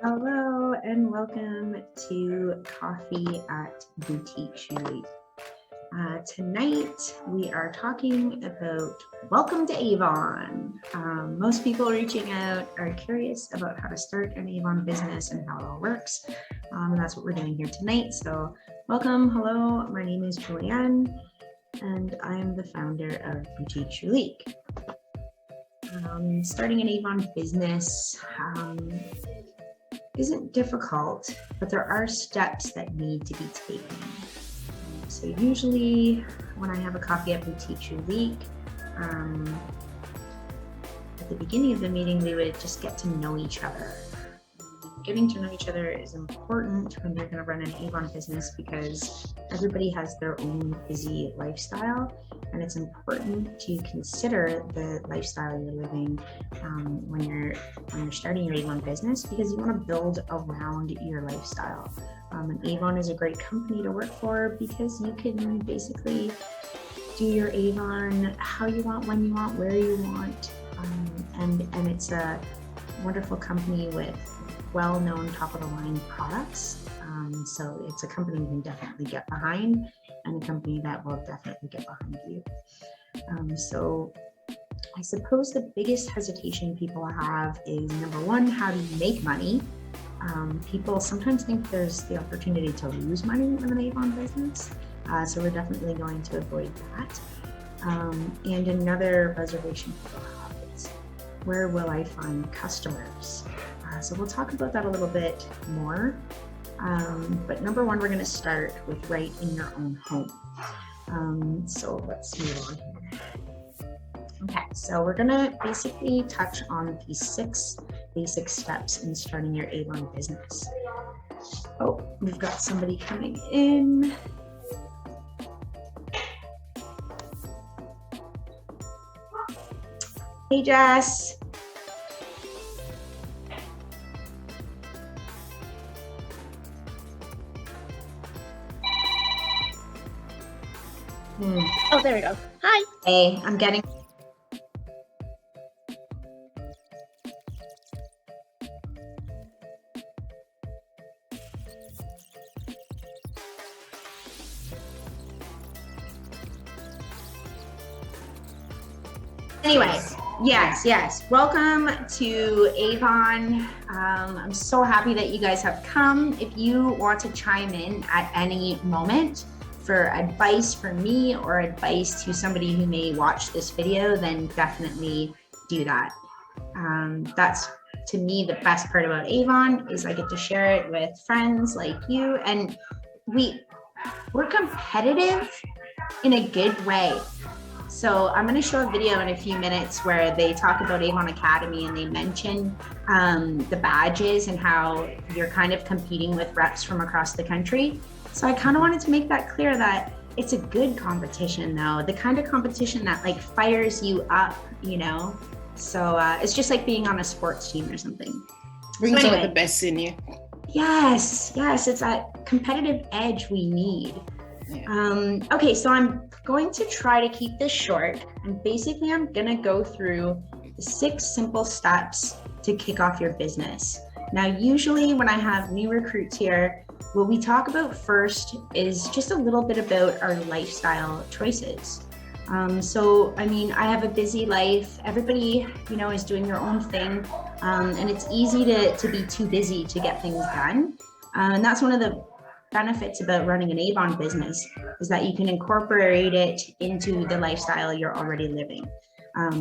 Hello and welcome to Coffee at BoutiqueJoulique. Tonight we are talking about welcome to Avon. Most people reaching out are curious about how to start an Avon business and how it all works. And that's what we're doing here tonight. So welcome, hello, my name is Julianne and I'm the founder of BoutiqueJoulique. Starting an Avon business isn't difficult, but there are steps that need to be taken. So usually when I have a coffee at BoutiqueJoulique, at the beginning of the meeting, we would just get to know each other. Getting to know each other is important when you're going to run an Avon business because everybody has their own busy lifestyle, and it's important to consider the lifestyle you're living when you're starting your Avon business, because you want to build around your lifestyle. And Avon is a great company to work for because you can basically do your Avon how you want, when you want, where you want, and it's a wonderful company with well-known top-of-the-line products. So it's a company you can definitely get behind, and a company that will definitely get behind you. So I suppose the biggest hesitation people have is, number one, how do you make money? People sometimes think there's the opportunity to lose money in an Avon business. So we're definitely going to avoid that. And another reservation people have is, where will I find customers? So we'll talk about that a little bit more. But number one, we're going to start with right in your own home. So let's move on here. Okay, so we're going to basically touch on these 6 basic steps in starting your Avon business. Oh, we've got somebody coming in. Hey, Jess. Oh, there we go. Hi. Hey, I'm getting. Anyway, yes. Welcome to Avon. I'm so happy that you guys have come. If you want to chime in at any moment for advice for me or advice to somebody who may watch this video, then definitely do that. That's, to me, the best part about Avon is I get to share it with friends like you, and we're competitive in a good way. So I'm going to show a video in a few minutes where they talk about Avon Academy, and they mention the badges and how you're kind of competing with reps from across the country. So I kind of wanted to make that clear that it's a good competition, though, the kind of competition that like fires you up, you know? So it's just like being on a sports team or something. Brings out the best in you. Yes, it's that competitive edge we need. Yeah. Okay, so I'm going to try to keep this short, and basically I'm gonna go through the 6 simple steps to kick off your business. Now, usually when I have new recruits here, what we talk about first is just a little bit about our lifestyle choices. So, I mean, I have a busy life. Everybody, is doing their own thing, and it's easy to be too busy to get things done. And that's one of the benefits about running an Avon business, is that you can incorporate it into the lifestyle you're already living.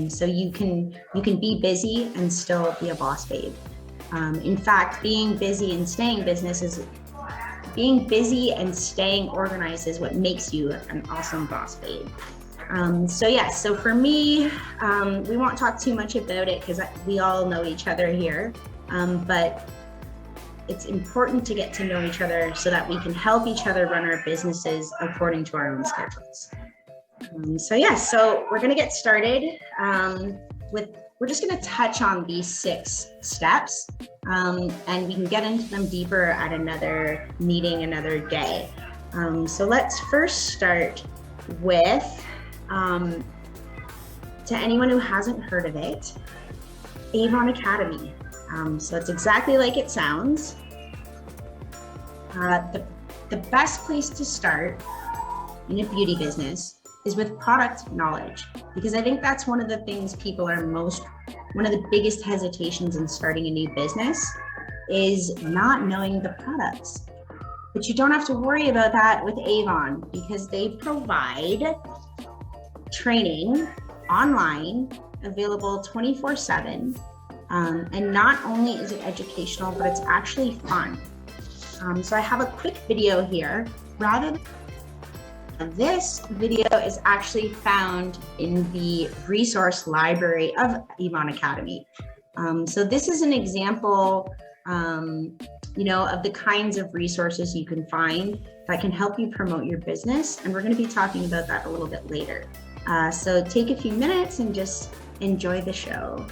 So you can be busy and still be a boss babe. In fact, being busy and staying organized is what makes you an awesome boss babe. So for me, we won't talk too much about it because we all know each other here, but it's important to get to know each other so that we can help each other run our businesses according to our own schedules. So we're going to get started we're just going to touch on these 6 steps, and we can get into them deeper at another meeting, another day. So let's first start with, to anyone who hasn't heard of it, Avon Academy. So it's exactly like it sounds. The best place to start in a beauty business is with product knowledge, because I think that's one of the things people are one of the biggest hesitations in starting a new business is not knowing the products. But you don't have to worry about that with Avon, because they provide training online available 24/7. And not only is it educational, but it's actually fun. So I have a quick video here. This video is actually found in the resource library of Avon Academy. So this is an example, of the kinds of resources you can find that can help you promote your business. And we're going to be talking about that a little bit later. So take a few minutes and just enjoy the show.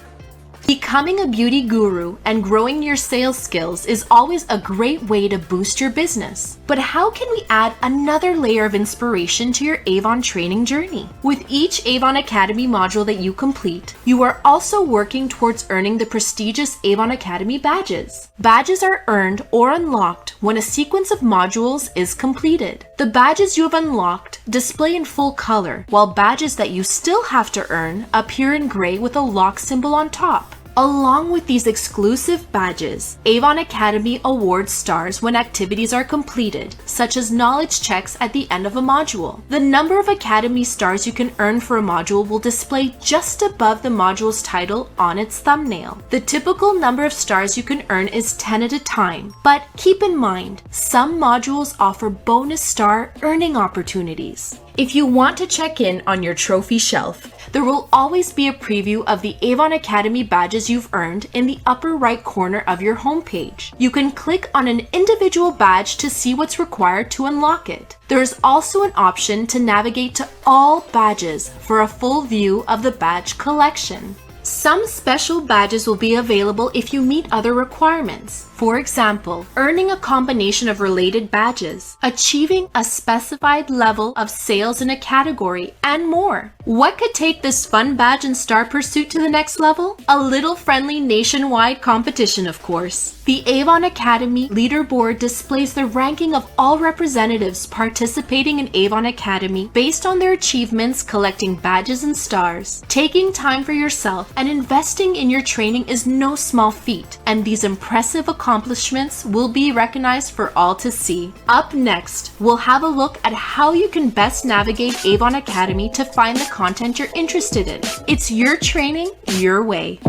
Becoming a beauty guru and growing your sales skills is always a great way to boost your business. But how can we add another layer of inspiration to your Avon training journey? With each Avon Academy module that you complete, you are also working towards earning the prestigious Avon Academy badges. Badges are earned or unlocked when a sequence of modules is completed. The badges you have unlocked display in full color, while badges that you still have to earn appear in gray with a lock symbol on top. Along with these exclusive badges, Avon Academy awards stars when activities are completed, such as knowledge checks at the end of a module. The number of Academy stars you can earn for a module will display just above the module's title on its thumbnail. The typical number of stars you can earn is 10 at a time, but keep in mind, some modules offer bonus star earning opportunities. If you want to check in on your trophy shelf, there will always be a preview of the Avon Academy badges you've earned in the upper right corner of your homepage. You can click on an individual badge to see what's required to unlock it. There is also an option to navigate to all badges for a full view of the badge collection. Some special badges will be available if you meet other requirements. For example, earning a combination of related badges, achieving a specified level of sales in a category, and more. What could take this fun badge and star pursuit to the next level? A little friendly nationwide competition, of course. The Avon Academy leaderboard displays the ranking of all representatives participating in Avon Academy based on their achievements collecting badges and stars. Taking time for yourself and investing in your training is no small feat, and these impressive accomplishments will be recognized for all to see. Up next, we'll have a look at how you can best navigate Avon Academy to find the content you're interested in. It's your training, your way.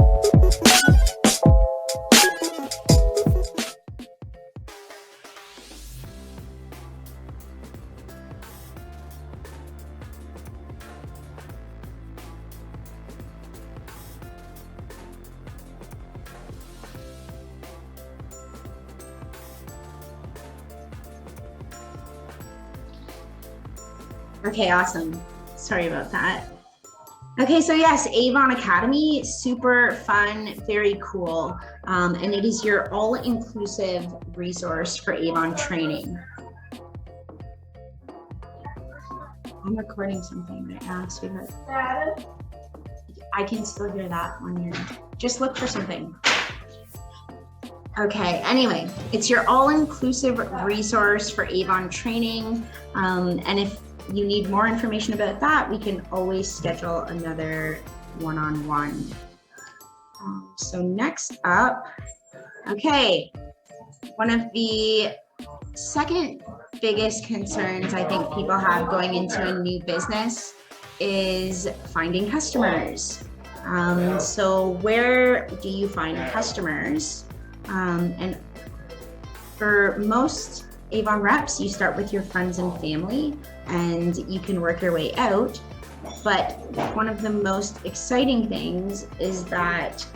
Okay, awesome. Sorry about that. Okay, so yes, Avon Academy, super fun, very cool. And it is your all-inclusive resource for Avon training. I'm recording something right now, sweetheart. I can still hear that when you're, just look for something. Okay, anyway, it's your all-inclusive resource for Avon training. And if you need more information about that, we can always schedule another one-on-one. So next up, okay, one of the second biggest concerns I think people have going into a new business is finding customers. So where do you find customers? And for most Avon reps, you start with your friends and family and you can work your way out. But one of the most exciting things is that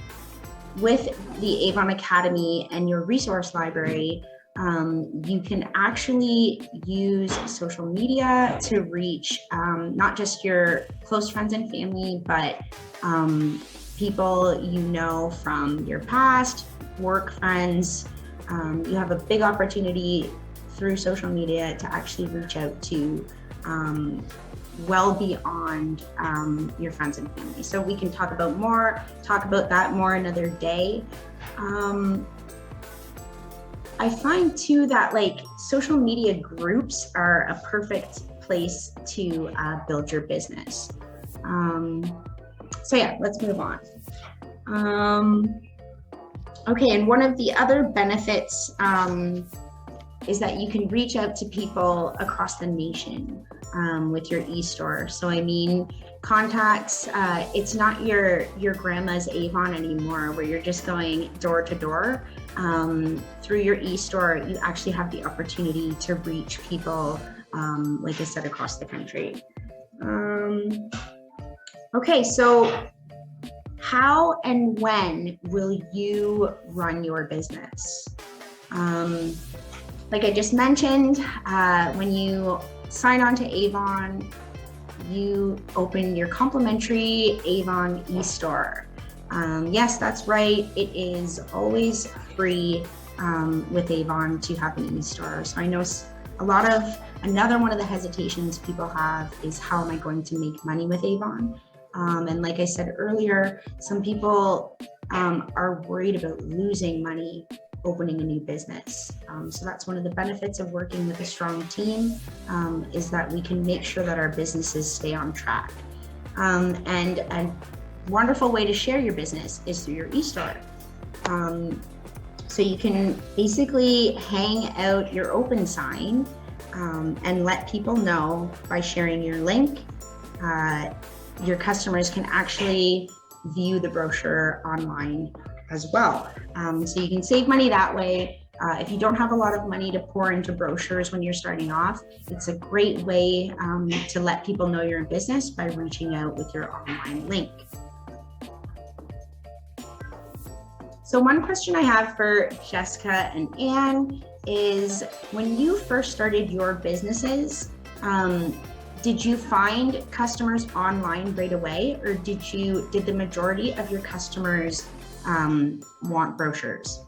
with the Avon Academy and your resource library, you can actually use social media to reach not just your close friends and family, but people you know from your past, work friends. You have a big opportunity through social media to actually reach out to well beyond your friends and family. So we can talk about that more another day. I find too that like social media groups are a perfect place to build your business. So yeah, let's move on. Okay, and one of the other benefits is that you can reach out to people across the nation with your e-store. So I mean, contacts, it's not your grandma's Avon anymore, where you're just going door to door. Through your e-store, you actually have the opportunity to reach people, like I said, across the country. Okay, so how and when will you run your business? Like I just mentioned, when you sign on to Avon, you open your complimentary Avon e-store. Yes, that's right. It is always free with Avon to have an e-store. So I know another one of the hesitations people have is, how am I going to make money with Avon? And like I said earlier, some people are worried about losing money opening a new business. So that's one of the benefits of working with a strong team, is that we can make sure that our businesses stay on track. And a wonderful way to share your business is through your e-store. So you can basically hang out your open sign and let people know by sharing your link. Your customers can actually view the brochure online as well. So you can save money that way. If you don't have a lot of money to pour into brochures when you're starting off, it's a great way to let people know you're in business by reaching out with your online link. So one question I have for Jessica and Anne is, when you first started your businesses, did you find customers online right away, or did the majority of your customers want brochures?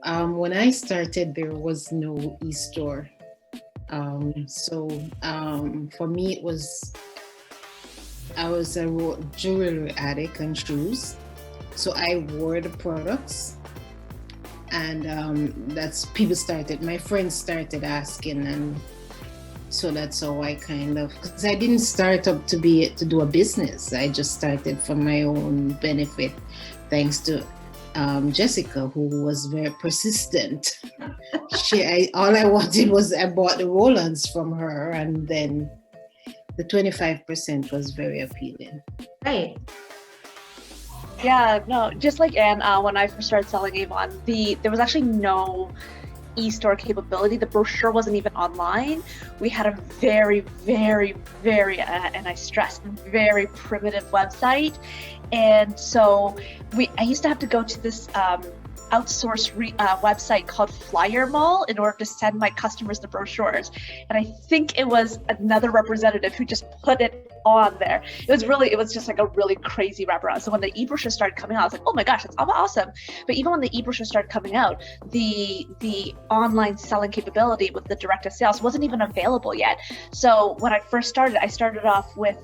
When I started, there was no e-store. So for me, I was a jewelry addict and shoes. So I wore the products, and my friends started asking, and so that's how I because I didn't start up to do a business. I just started for my own benefit, thanks to Jessica, who was very persistent. All I wanted was, I bought the roll-ons from her, and then the 25% was very appealing. Right. Yeah, no, just like Anne, when I first started selling Avon, there was actually no e-store capability. The brochure wasn't even online. We had a very, very, very, and I stress, very primitive website. And so I used to have to go to this outsourced website called Flyer Mall in order to send my customers the brochures. And I think it was another representative who just put it on there. It was just like a really crazy wraparound. So when the e-brochure started coming out, I was like, oh my gosh, that's awesome. But even when the e-brochure started coming out, the online selling capability with the direct to sales wasn't even available yet. So when I first started, I started off with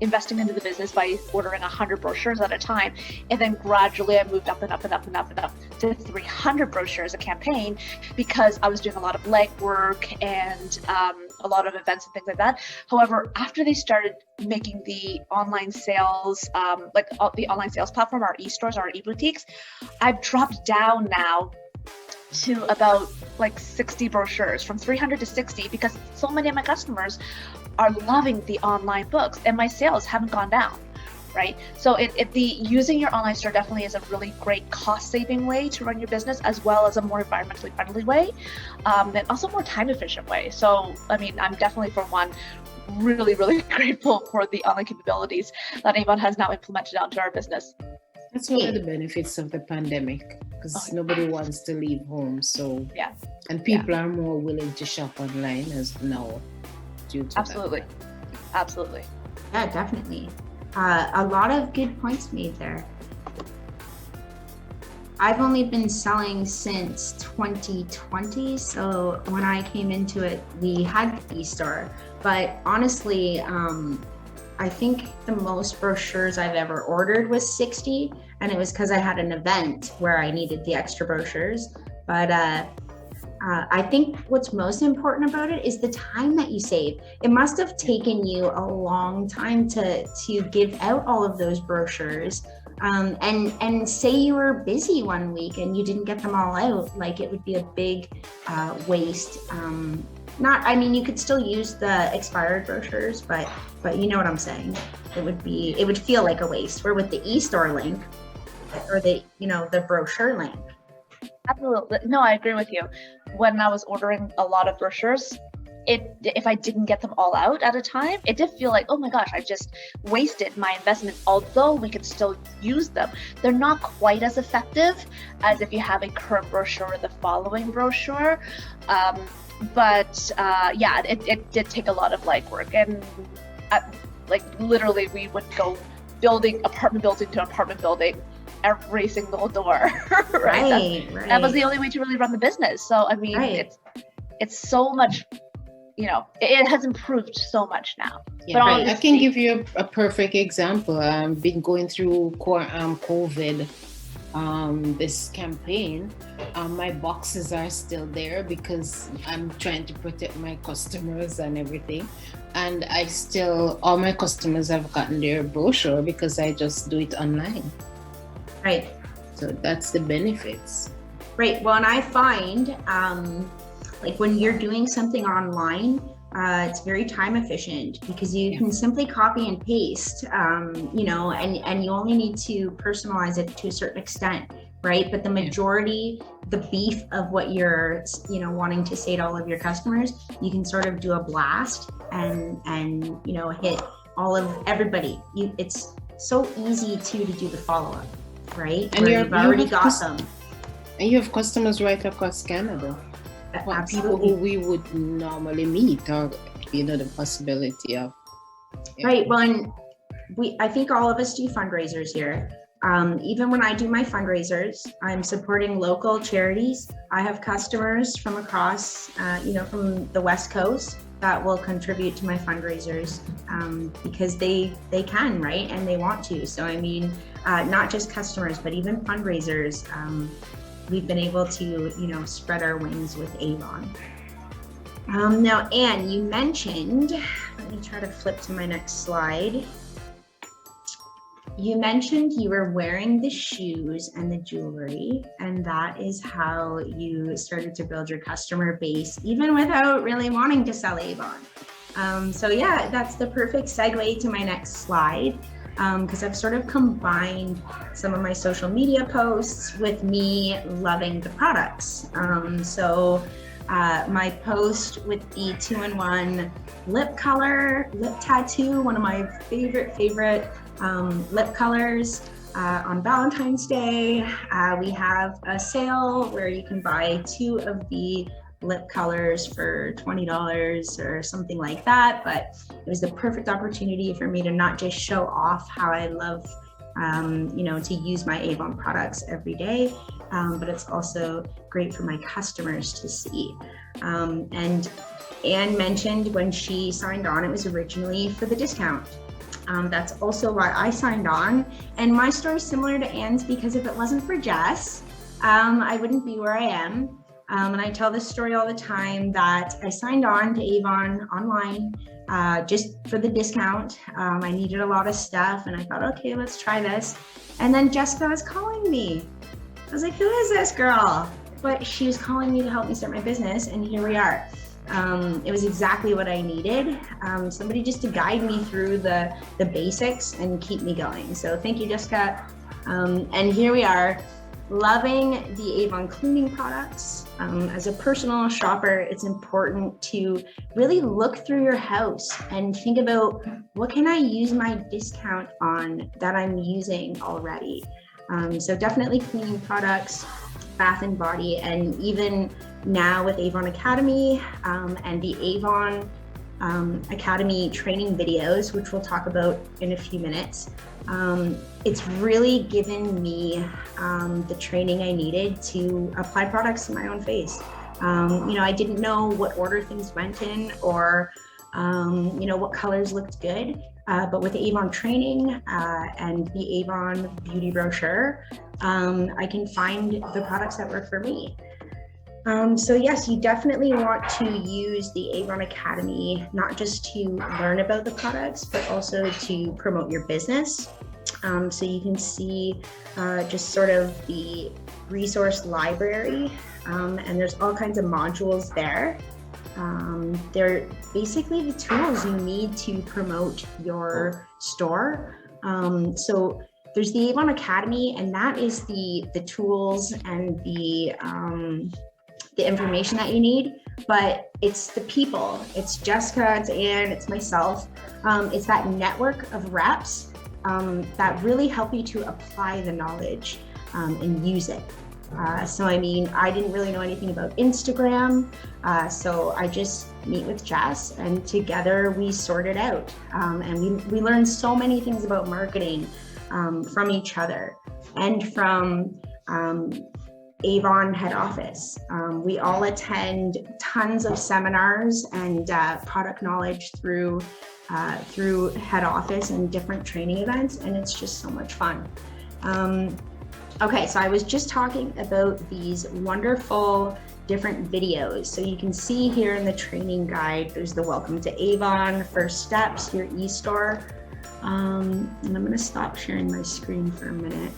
investing into the business by ordering 100 brochures at a time. And then gradually I moved up and up and up and up and up to 300 brochures a campaign, because I was doing a lot of legwork and a lot of events and things like that. However, after they started making the online sales, the online sales platform, our e-stores, our e-boutiques, I've dropped down now to about 60 brochures, from 300 to 60, because so many of my customers are loving the online books and my sales haven't gone down, right? So using your online store definitely is a really great cost-saving way to run your business, as well as a more environmentally friendly way, and also more time-efficient way. So, I mean, I'm definitely, for one, really, really grateful for the online capabilities that Avon has now implemented onto our business. That's one of the benefits of the pandemic, because nobody wants to leave home. So yeah, and people are more willing to shop online as now. Absolutely. Absolutely. Yeah, definitely. A lot of good points made there. I've only been selling since 2020. So when I came into it, we had the e-store. But honestly, I think the most brochures I've ever ordered was 60. And it was because I had an event where I needed the extra brochures. But I think what's most important about it is the time that you save. It must have taken you a long time to give out all of those brochures. And say you were busy one week and you didn't get them all out, like it would be a big waste. I mean, you could still use the expired brochures, but you know what I'm saying. It would feel like a waste. Where with the e-store link or the brochure link. Absolutely. No, I agree with you. When I was ordering a lot of brochures, if I didn't get them all out at a time, it did feel like, oh my gosh, I just wasted my investment, although we could still use them. They're not quite as effective as if you have a current brochure or the following brochure. But it did take a lot of legwork. And literally we would go apartment building to apartment building, every single door. Right? That was the only way to really run the business. So I mean, it's so much, it has improved so much now. Yeah, but I can give you a perfect example. I've been going through COVID, this campaign. My boxes are still there because I'm trying to protect my customers and everything. And all my customers have gotten their brochure because I just do it online. Right. So that's the benefits. Right. Well, and I find when you're doing something online, it's very time efficient because you can simply copy and paste, and you only need to personalize it to a certain extent, right? But the majority, the beef of what you're, wanting to say to all of your customers, you can sort of do a blast and hit all of everybody. It's so easy to do the follow-up, right? And you've already got them. And you have customers right across Canada. Absolutely. People who we would normally meet, or the possibility of. Right. Well, and I think all of us do fundraisers here. Even when I do my fundraisers, I'm supporting local charities. I have customers from across, from the West Coast that will contribute to my fundraisers because they can, right? And they want to. So, I mean, not just customers, but even fundraisers. We've been able to, spread our wings with Avon. Now, Anne, you mentioned, let me try to flip to my next slide. You mentioned you were wearing the shoes and the jewelry, and that is how you started to build your customer base, even without really wanting to sell Avon. So yeah, that's the perfect segue to my next slide. Because I've sort of combined some of my social media posts with me loving the products. So my post with the 2-in-1 lip color, lip tattoo, one of my favorite lip colors. On Valentine's Day, we have a sale where you can buy 2 of the lip colors for $20 or something like that, but it was the perfect opportunity for me to not just show off how I love to use my Avon products every day, but it's also great for my customers to see. And Anne mentioned when she signed on, it was originally for the discount. That's also why I signed on, and my story is similar to Anne's because if it wasn't for Jess, I wouldn't be where I am. And I tell this story all the time that I signed on to Avon online just for the discount. I needed a lot of stuff and I thought, okay, let's try this. And then Jessica was calling me. I was like, who is this girl? But she was calling me to help me start my business, and here we are. It was exactly what I needed. Somebody just to guide me through the basics and keep me going. So thank you, Jessica. And here we are. Loving the Avon cleaning products. As a personal shopper, it's important to really look through your house and think about what can I use my discount on that I'm using already. So definitely cleaning products, Bath and Body, and even now with Avon Academy and the Avon Academy training videos, which we'll talk about in a few minutes. It's really given me the training I needed to apply products to my own face. I didn't know what order things went in, or what colors looked good. But with the Avon training and the Avon beauty brochure, I can find the products that work for me. So yes, you definitely want to use the Avon Academy, not just to learn about the products, but also to promote your business. So you can see just sort of the resource library, and there's all kinds of modules there. They're basically the tools you need to promote your store. So there's the Avon Academy, and that is the tools and the information that you need, but it's the people. It's Jessica, it's Anne, it's myself. It's that network of reps that really help you to apply the knowledge and use it. So I mean, I didn't really know anything about Instagram, so I just meet with Jess, and together we sort it out. And we learned so many things about marketing from each other and from Avon head office. We all attend tons of seminars and product knowledge through head office and different training events, and it's just so much fun. Okay, so I was just talking about these wonderful different videos. So you can see here in the training guide, there's the Welcome to Avon, First Steps, your e-store. And I'm gonna stop sharing my screen for a minute.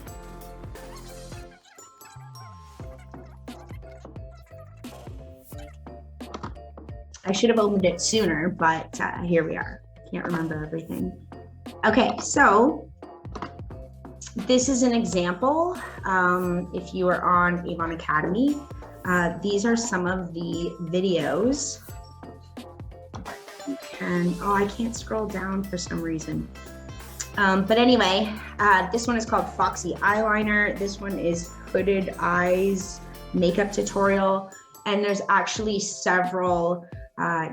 I should have opened it sooner, but here we are. Can't remember everything. Okay, so this is an example. If you are on Avon Academy, these are some of the videos. I can't scroll down for some reason. But anyway, this one is called Foxy Eyeliner. This one is Hooded Eyes Makeup Tutorial. And there's actually several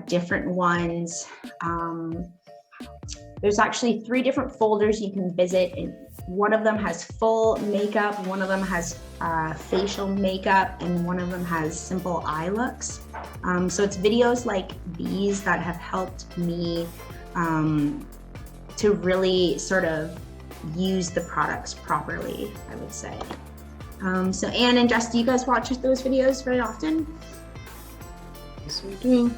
different ones. There's actually 3 different folders you can visit, and one of them has full makeup, one of them has facial makeup, and one of them has simple eye looks. So it's videos like these that have helped me to really sort of use the products properly, I would say. So Anne and Jess, do you guys watch those videos very often? Yes, we do.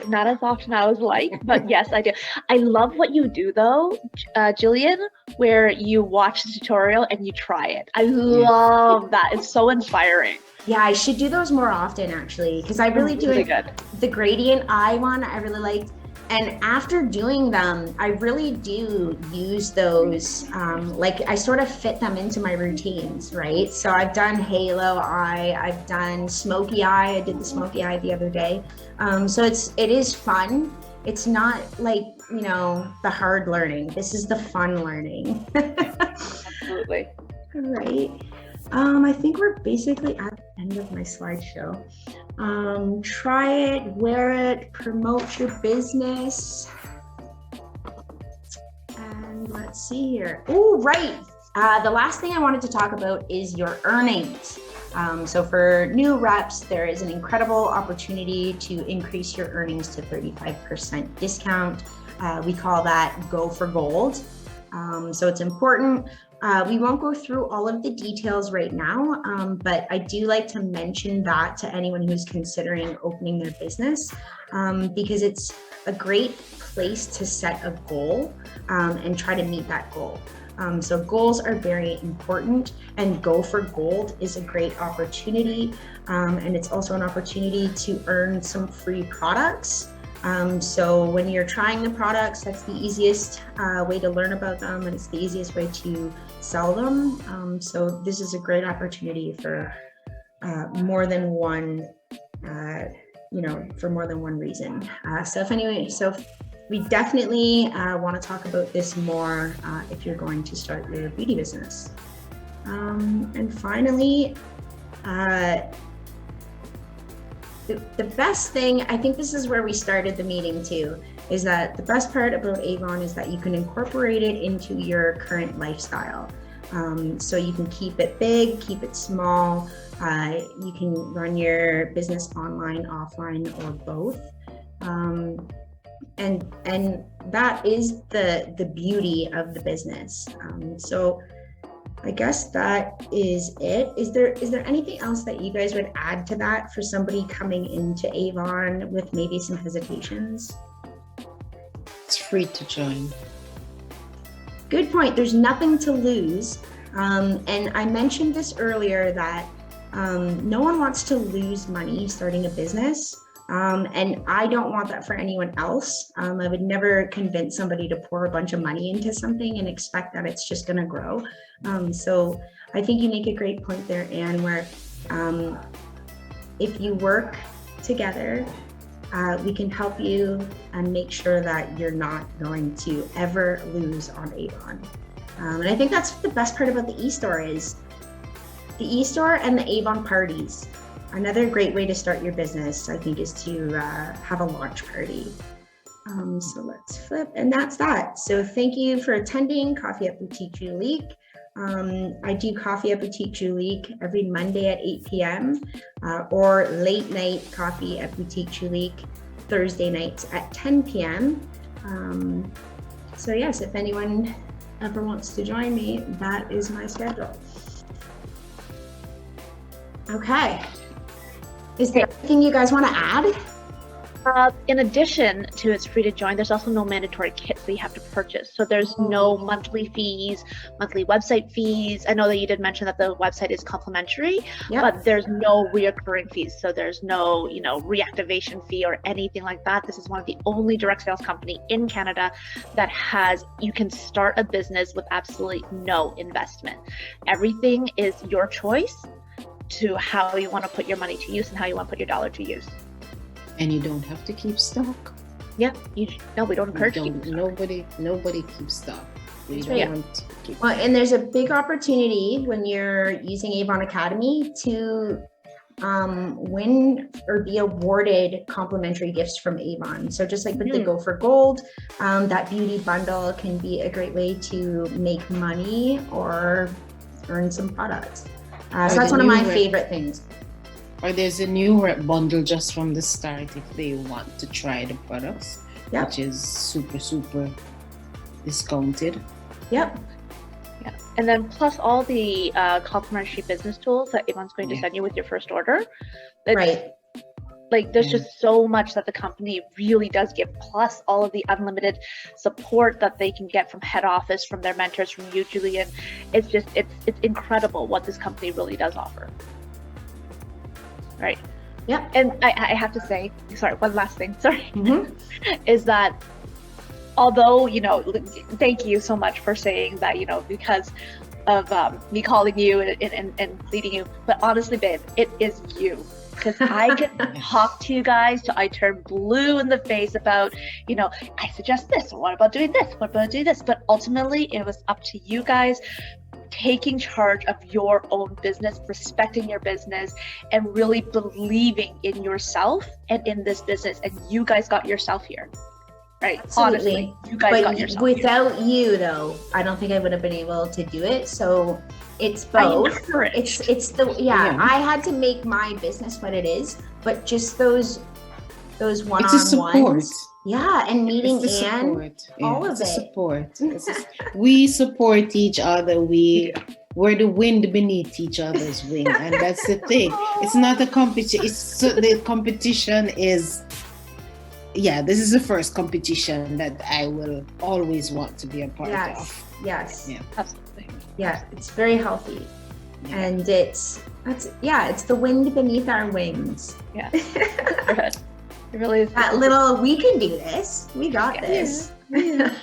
Not as often I would like, but yes, I do. I love what you do though, Jillian, where you watch the tutorial and you try it. I love that. It's so inspiring. Yeah, I should do those more often actually, because I really do really it. good. The gradient eye one I really liked. And after doing them, I really do use those, like I sort of fit them into my routines, right? So I've done halo eye, I've done smoky eye. I did the smoky eye the other day. So it is fun. It's not like, the hard learning. This is the fun learning. Absolutely. All right. I think we're basically at the end of my slideshow. Try it, wear it, promote your business. And let's see here. Oh, right. The last thing I wanted to talk about is your earnings. So for new reps, there is an incredible opportunity to increase your earnings to 35% discount. We call that Go for Gold. So it's important. We won't go through all of the details right now, but I do like to mention that to anyone who's considering opening their business, because it's a great place to set a goal and try to meet that goal. So goals are very important, and Go for Gold is a great opportunity, and it's also an opportunity to earn some free products. So when you're trying the products, that's the easiest way to learn about them, and it's the easiest way to sell them. So this is a great opportunity for more than one, for more than one reason. So we definitely want to talk about this more if you're going to start your beauty business. And finally, the best thing, I think this is where we started the meeting too, is that the best part about Avon is that you can incorporate it into your current lifestyle. So you can keep it big, keep it small. You can run your business online, offline, or both. And that is the beauty of the business. So I guess that is it. Is there anything else that you guys would add to that for somebody coming into Avon with maybe some hesitations? It's free to join. Good point. There's nothing to lose. And I mentioned this earlier that no one wants to lose money starting a business. And I don't want that for anyone else. I would never convince somebody to pour a bunch of money into something and expect that it's just going to grow. So I think you make a great point there, Anne, where if you work together, we can help you and make sure that you're not going to ever lose on Avon. And I think that's the best part about the e-store is the e-store and the Avon parties. Another great way to start your business, I think, is to have a launch party. So let's flip, and that's that. So thank you for attending Coffee at BoutiqueJoulique. I do Coffee at BoutiqueJoulique every Monday at 8 p.m. Or late night coffee at BoutiqueJoulique Thursday nights at 10 p.m. So yes, if anyone ever wants to join me, that is my schedule. Okay. Is there anything you guys want to add? In addition to it's free to join, there's also no mandatory kits that you have to purchase. So there's no monthly fees, monthly website fees. I know that you did mention that the website is complimentary, but there's no reoccurring fees. So there's no, reactivation fee or anything like that. This is one of the only direct sales company in Canada that you can start a business with absolutely no investment. Everything is your choice to how you want to put your money to use and how you want to put your dollar to use. And you don't have to keep stock. Yeah, no, we don't encourage keeping stock. Nobody keeps stock. We That's don't want to keep Well, and there's a big opportunity when you're using Avon Academy to win or be awarded complimentary gifts from Avon. So just like with the Go for Gold, that beauty bundle can be a great way to make money or earn some products. So that's one of my favorite things. Or there's a new bundle just from the start if they want to try the products, which is super discounted. Yep. Yeah. And then plus all the complimentary business tools that Avon's going to send you with your first order. Right. Like there's just so much that the company really does give, plus all of the unlimited support that they can get from head office, from their mentors, from you, Julian. It's just, it's incredible what this company really does offer. Right. Yeah. And I have to say, sorry, one last thing, is that although, thank you so much for saying that, because of me calling you and leading you, but honestly, babe, it is you. Because I can talk to you guys till I turn blue in the face about, I suggest this, or what about doing this, what about doing this? But ultimately, it was up to you guys taking charge of your own business, respecting your business, and really believing in yourself and in this business. And you guys got yourself here. Right. Absolutely. Honestly, you guys got yourself without here. You though, I don't think I would have been able to do it. So it's both. I had to make my business what it is, but just those one-on-ones. Yeah, and meeting Anne, all of it. Support. We support each other. We're the wind beneath each other's wing, and that's the thing. It's not a competition. The competition is. Yeah, this is the first competition that I will always want to be a part of. Yes. Yeah. Absolutely. Yeah, it's very healthy. Yeah. And it's the wind beneath our wings. Yeah. It really is. That little, we can do this. We got this. Yeah.